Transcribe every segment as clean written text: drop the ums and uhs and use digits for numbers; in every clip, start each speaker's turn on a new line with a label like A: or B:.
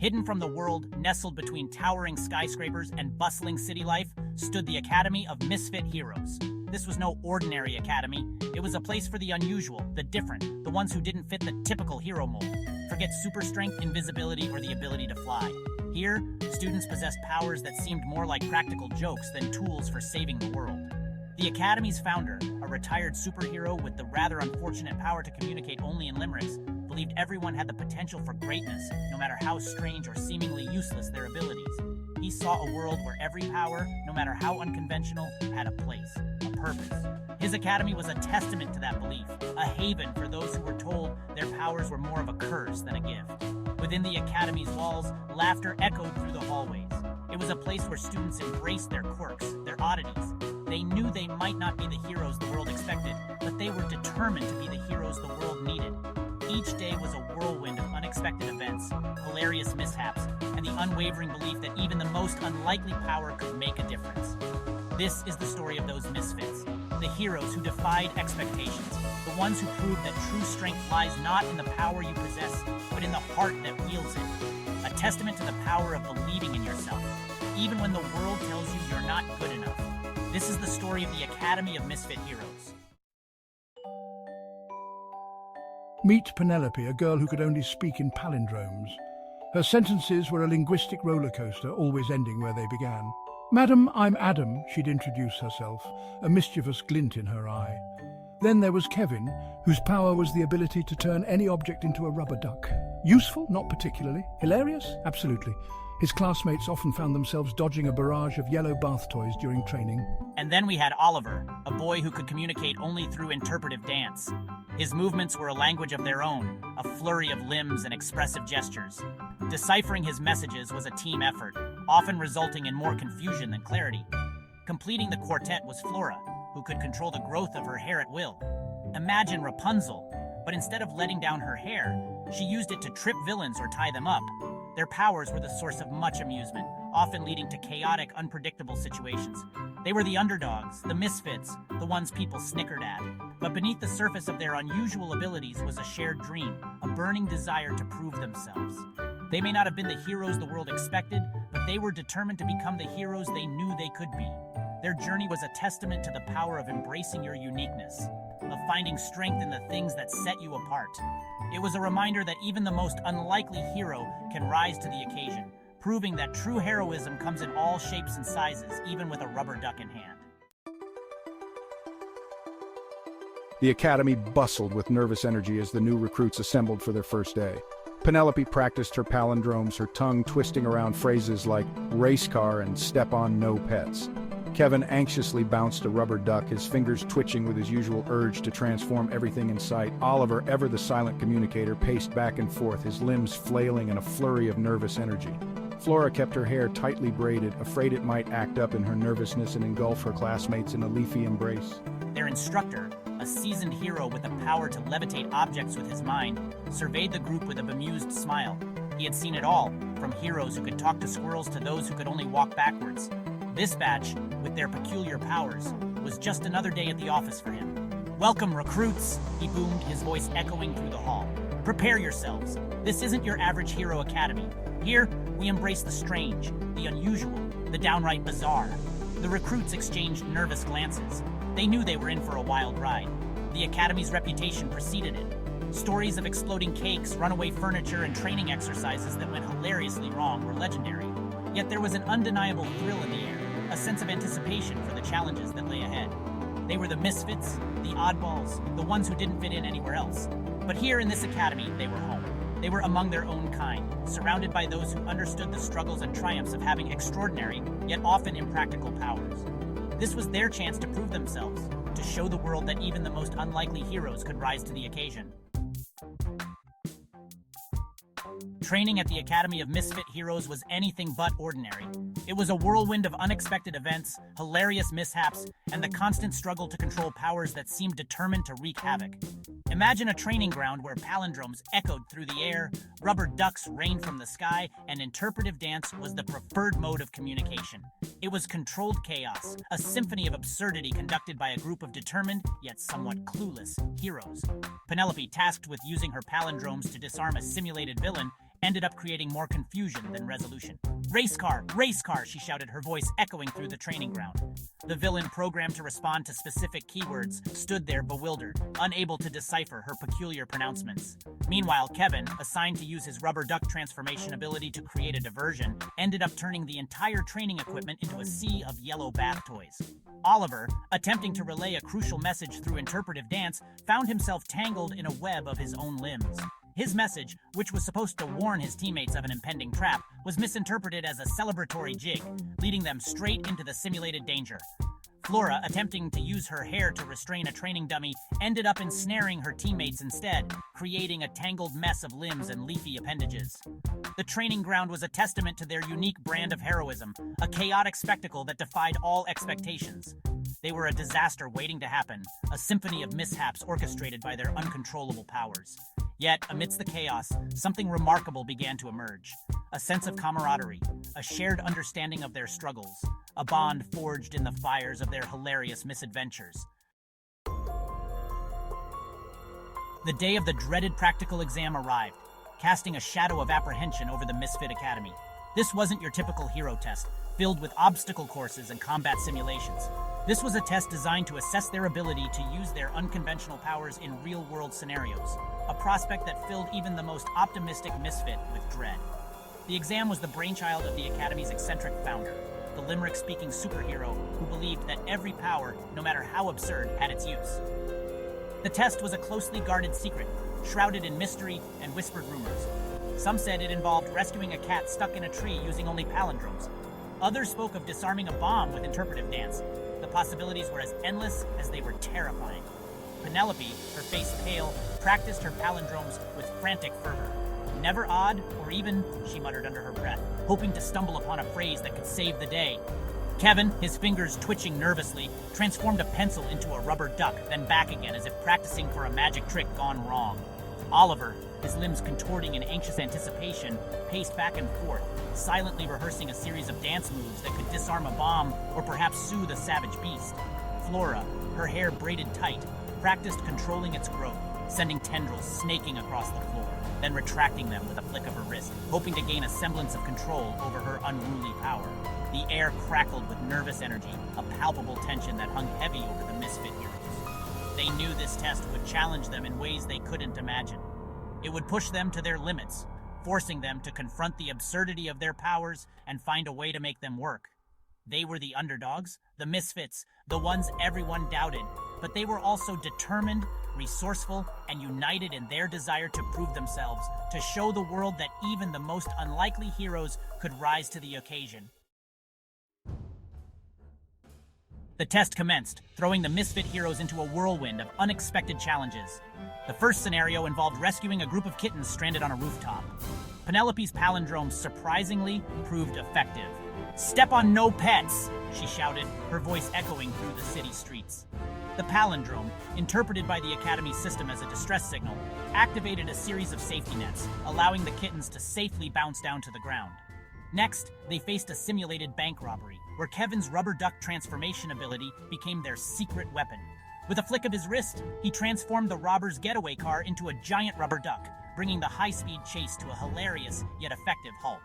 A: Hidden from the world, nestled between towering skyscrapers and bustling city life, stood the Academy of Misfit Heroes. This was no ordinary academy. It was a place for the unusual, the different, the ones who didn't fit the typical hero mold. Forget super strength, invisibility, or the ability to fly. Here, students possessed powers that seemed more like practical jokes than tools for saving the world. The Academy's founder, a retired superhero with the rather unfortunate power to communicate only in limericks, believed everyone had the potential for greatness, no matter how strange or seemingly useless their abilities. He saw a world where every power, no matter how unconventional, had a place, a purpose. His academy was a testament to that belief, a haven for those who were told their powers were more of a curse than a gift. Within the academy's walls, laughter echoed through the hallways. It was a place where students embraced their quirks, their oddities. They knew they might not be the heroes the world expected, but they were determined to be the heroes the world needed. Each day was a whirlwind of unexpected events, hilarious mishaps, and the unwavering belief that even the most unlikely power could make a difference. This is the story of those misfits, the heroes who defied expectations, the ones who proved that true strength lies not in the power you possess, but in the heart that wields it. A testament to the power of believing in yourself, even when the world tells you you're not good enough. This is the story of the Academy of Misfit Heroes.
B: Meet Penelope, a girl who could only speak in palindromes. Her sentences were a linguistic roller coaster, always ending where they began. "Madam, I'm Adam," she'd introduce herself, a mischievous glint in her eye. Then there was Kevin, whose power was the ability to turn any object into a rubber duck. Useful? Not particularly. Hilarious? Absolutely. His classmates often found themselves dodging a barrage of yellow bath toys during training.
A: And then we had Oliver, a boy who could communicate only through interpretive dance. His movements were a language of their own, a flurry of limbs and expressive gestures. Deciphering his messages was a team effort, often resulting in more confusion than clarity. Completing the quartet was Flora, who could control the growth of her hair at will. Imagine Rapunzel, but instead of letting down her hair, she used it to trip villains or tie them up. Their powers were the source of much amusement, often leading to chaotic, unpredictable situations. They were the underdogs, the misfits, the ones people snickered at. But beneath the surface of their unusual abilities was a shared dream, a burning desire to prove themselves. They may not have been the heroes the world expected, but they were determined to become the heroes they knew they could be. Their journey was a testament to the power of embracing your uniqueness, of finding strength in the things that set you apart. It was a reminder that even the most unlikely hero can rise to the occasion, proving that true heroism comes in all shapes and sizes, even with a rubber duck in hand.
C: The academy bustled with nervous energy as the new recruits assembled for their first day. Penelope practiced her palindromes, her tongue twisting around phrases like race car and step on no pets. Kevin anxiously bounced a rubber duck, his fingers twitching with his usual urge to transform everything in sight. Oliver, ever the silent communicator, paced back and forth, his limbs flailing in a flurry of nervous energy. Flora kept her hair tightly braided, afraid it might act up in her nervousness and engulf her classmates in a leafy embrace.
A: Their instructor, a seasoned hero with the power to levitate objects with his mind, surveyed the group with a bemused smile. He had seen it all, from heroes who could talk to squirrels to those who could only walk backwards. This batch, with their peculiar powers, was just another day at the office for him. "Welcome, recruits," he boomed, his voice echoing through the hall. "Prepare yourselves. This isn't your average hero academy. Here, we embrace the strange, the unusual, the downright bizarre." The recruits exchanged nervous glances. They knew they were in for a wild ride. The academy's reputation preceded it. Stories of exploding cakes, runaway furniture, and training exercises that went hilariously wrong were legendary. Yet there was an undeniable thrill in the air, a sense of anticipation for the challenges that lay ahead. They were the misfits, the oddballs, the ones who didn't fit in anywhere else. But here in this academy, they were home. They were among their own kind, surrounded by those who understood the struggles and triumphs of having extraordinary, yet often impractical powers. This was their chance to prove themselves, to show the world that even the most unlikely heroes could rise to the occasion. Training at the Academy of Misfit Heroes was anything but ordinary. It was a whirlwind of unexpected events, hilarious mishaps, and the constant struggle to control powers that seemed determined to wreak havoc. Imagine a training ground where palindromes echoed through the air, rubber ducks rained from the sky, and interpretive dance was the preferred mode of communication. It was controlled chaos, a symphony of absurdity conducted by a group of determined, yet somewhat clueless, heroes. Penelope, tasked with using her palindromes to disarm a simulated villain, ended up creating more confusion than resolution. Race car, she shouted, her voice echoing through the training ground. The villain, programmed to respond to specific keywords, stood there bewildered, unable to decipher her peculiar pronouncements. Meanwhile, Kevin, assigned to use his rubber duck transformation ability to create a diversion, ended up turning the entire training equipment into a sea of yellow bath toys. Oliver, attempting to relay a crucial message through interpretive dance, found himself tangled in a web of his own limbs. His message, which was supposed to warn his teammates of an impending trap, was misinterpreted as a celebratory jig, leading them straight into the simulated danger. Flora, attempting to use her hair to restrain a training dummy, ended up ensnaring her teammates instead, creating a tangled mess of limbs and leafy appendages. The training ground was a testament to their unique brand of heroism, a chaotic spectacle that defied all expectations. They were a disaster waiting to happen, a symphony of mishaps orchestrated by their uncontrollable powers. Yet, amidst the chaos, something remarkable began to emerge. A sense of camaraderie, a shared understanding of their struggles, a bond forged in the fires of their hilarious misadventures. The day of the dreaded practical exam arrived, casting a shadow of apprehension over the Misfit Academy. This wasn't your typical hero test, filled with obstacle courses and combat simulations. This was a test designed to assess their ability to use their unconventional powers in real-world scenarios, a prospect that filled even the most optimistic misfit with dread. The exam was the brainchild of the Academy's eccentric founder, the Limerick-speaking superhero who believed that every power, no matter how absurd, had its use. The test was a closely guarded secret, shrouded in mystery and whispered rumors. Some said it involved rescuing a cat stuck in a tree using only palindromes. Others spoke of disarming a bomb with interpretive dance. The possibilities were as endless as they were terrifying. Penelope, her face pale, practiced her palindromes with frantic fervor. Never odd or even, she muttered under her breath, hoping to stumble upon a phrase that could save the day. Kevin, his fingers twitching nervously, transformed a pencil into a rubber duck, then back again as if practicing for a magic trick gone wrong. Oliver, his limbs contorting in anxious anticipation, paced back and forth, silently rehearsing a series of dance moves that could disarm a bomb or perhaps soothe a savage beast. Flora, her hair braided tight, practiced controlling its growth, sending tendrils snaking across the floor, then retracting them with a flick of her wrist, hoping to gain a semblance of control over her unruly power. The air crackled with nervous energy, a palpable tension that hung heavy over the misfit heroes. They knew this test would challenge them in ways they couldn't imagine. It would push them to their limits, forcing them to confront the absurdity of their powers and find a way to make them work. They were the underdogs, the misfits, the ones everyone doubted, but they were also determined, resourceful, and united in their desire to prove themselves, to show the world that even the most unlikely heroes could rise to the occasion. The test commenced, throwing the misfit heroes into a whirlwind of unexpected challenges. The first scenario involved rescuing a group of kittens stranded on a rooftop. Penelope's palindrome surprisingly proved effective. "Step on no pets!" she shouted, her voice echoing through the city streets. The palindrome, interpreted by the Academy system as a distress signal, activated a series of safety nets, allowing the kittens to safely bounce down to the ground. Next, they faced a simulated bank robbery, where Kevin's rubber duck transformation ability became their secret weapon. With a flick of his wrist, he transformed the robber's getaway car into a giant rubber duck, bringing the high-speed chase to a hilarious yet effective halt.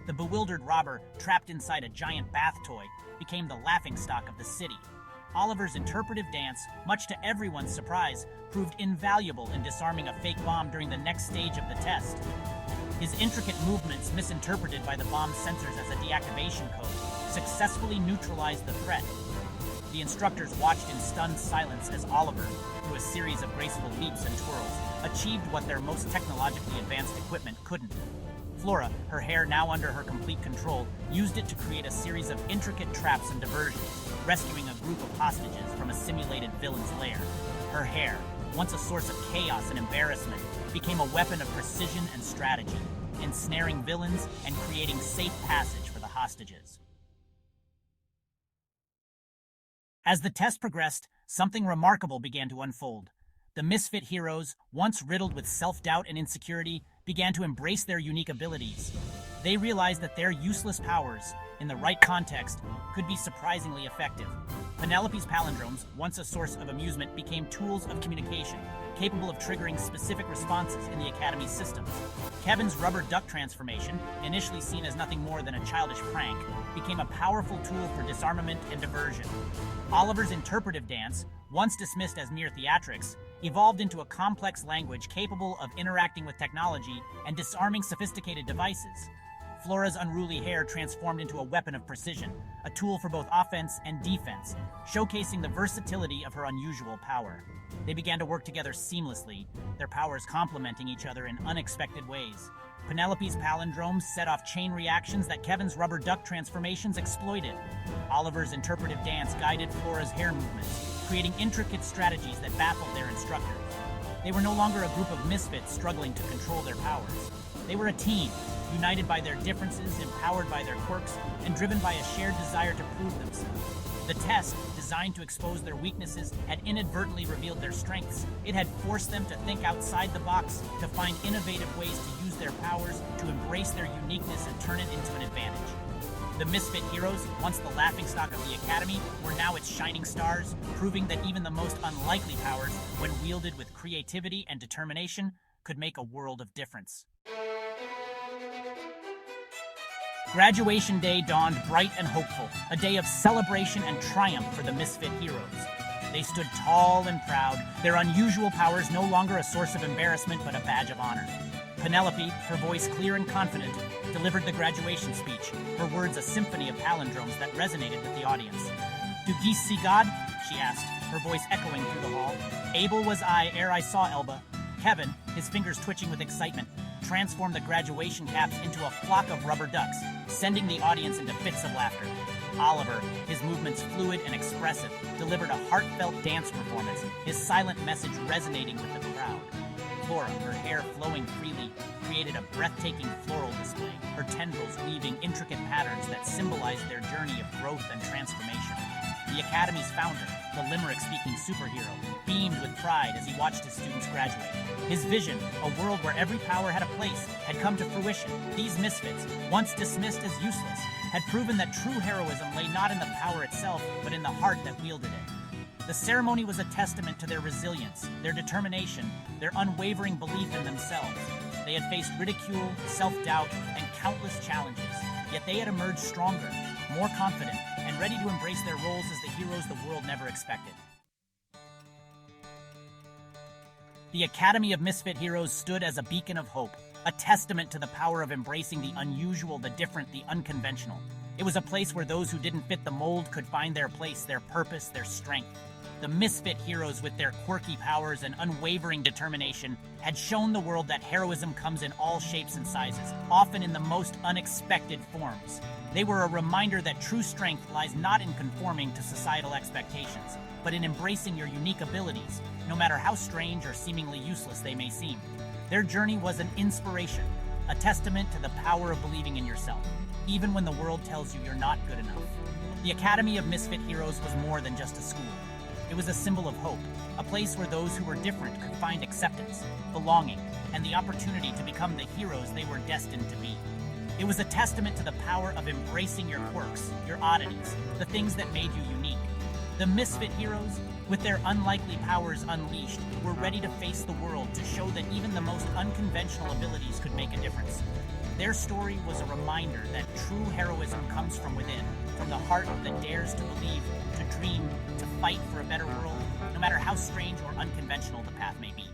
A: The bewildered robber, trapped inside a giant bath toy, became the laughingstock of the city. Oliver's interpretive dance, much to everyone's surprise, proved invaluable in disarming a fake bomb during the next stage of the test. His intricate movements, misinterpreted by the bomb's sensors as a deactivation code, successfully neutralized the threat. The instructors watched in stunned silence as Oliver, through a series of graceful leaps and twirls, achieved what their most technologically advanced equipment couldn't. Flora, her hair now under her complete control, used it to create a series of intricate traps and diversions, rescuing a group of hostages from a simulated villain's lair. Her hair, once a source of chaos and embarrassment, became a weapon of precision and strategy, ensnaring villains and creating safe passage for the hostages. As the test progressed, something remarkable began to unfold. The misfit heroes, once riddled with self-doubt and insecurity, began to embrace their unique abilities. They realized that their useless powers, in the right context, could be surprisingly effective. Penelope's palindromes, once a source of amusement, became tools of communication, capable of triggering specific responses in the Academy's systems. Kevin's rubber duck transformation, initially seen as nothing more than a childish prank, became a powerful tool for disarmament and diversion. Oliver's interpretive dance, once dismissed as mere theatrics, evolved into a complex language capable of interacting with technology and disarming sophisticated devices. Flora's unruly hair transformed into a weapon of precision, a tool for both offense and defense, showcasing the versatility of her unusual power. They began to work together seamlessly, their powers complementing each other in unexpected ways. Penelope's palindromes set off chain reactions that Kevin's rubber duck transformations exploited. Oliver's interpretive dance guided Flora's hair movements, creating intricate strategies that baffled their instructors. They were no longer a group of misfits struggling to control their powers. They were a team, united by their differences, empowered by their quirks, and driven by a shared desire to prove themselves. The test, designed to expose their weaknesses, had inadvertently revealed their strengths. It had forced them to think outside the box, to find innovative ways to use their powers, to embrace their uniqueness and turn it into an advantage. The Misfit Heroes, once the laughingstock of the Academy, were now its shining stars, proving that even the most unlikely powers, when wielded with creativity and determination, could make a world of difference. Graduation day dawned bright and hopeful, a day of celebration and triumph for the Misfit Heroes. They stood tall and proud, their unusual powers no longer a source of embarrassment but a badge of honor. Penelope, her voice clear and confident, delivered the graduation speech, her words a symphony of palindromes that resonated with the audience. "Du gehst sie God?" she asked, her voice echoing through the hall. "Able was I ere I saw Elba." Kevin, his fingers twitching with excitement, transformed the graduation caps into a flock of rubber ducks, sending the audience into fits of laughter. Oliver, his movements fluid and expressive, delivered a heartfelt dance performance, his silent message resonating with the crowd. Flora, her hair flowing freely, created a breathtaking floral display, her tendrils weaving intricate patterns that symbolized their journey of growth and transformation. The Academy's founder, the Limerick-speaking superhero, beamed with pride as he watched his students graduate. His vision, a world where every power had a place, had come to fruition. These misfits, once dismissed as useless, had proven that true heroism lay not in the power itself, but in the heart that wielded it. The ceremony was a testament to their resilience, their determination, their unwavering belief in themselves. They had faced ridicule, self-doubt, and countless challenges, yet they had emerged stronger, more confident, and ready to embrace their roles as the heroes the world never expected. The Academy of Misfit Heroes stood as a beacon of hope, a testament to the power of embracing the unusual, the different, the unconventional. It was a place where those who didn't fit the mold could find their place, their purpose, their strength. The Misfit Heroes, with their quirky powers and unwavering determination, had shown the world that heroism comes in all shapes and sizes, often in the most unexpected forms. They were a reminder that true strength lies not in conforming to societal expectations, but in embracing your unique abilities, no matter how strange or seemingly useless they may seem. Their journey was an inspiration, a testament to the power of believing in yourself, even when the world tells you you're not good enough. The Academy of Misfit Heroes was more than just a school. It was a symbol of hope, a place where those who were different could find acceptance, belonging, and the opportunity to become the heroes they were destined to be. It was a testament to the power of embracing your quirks, your oddities, the things that made you unique. The Misfit Heroes, with their unlikely powers unleashed, were ready to face the world to show that even the most unconventional abilities could make a difference. Their story was a reminder that true heroism comes from within, from the heart that dares to believe, to dream, to fight for a better world, no matter how strange or unconventional the path may be.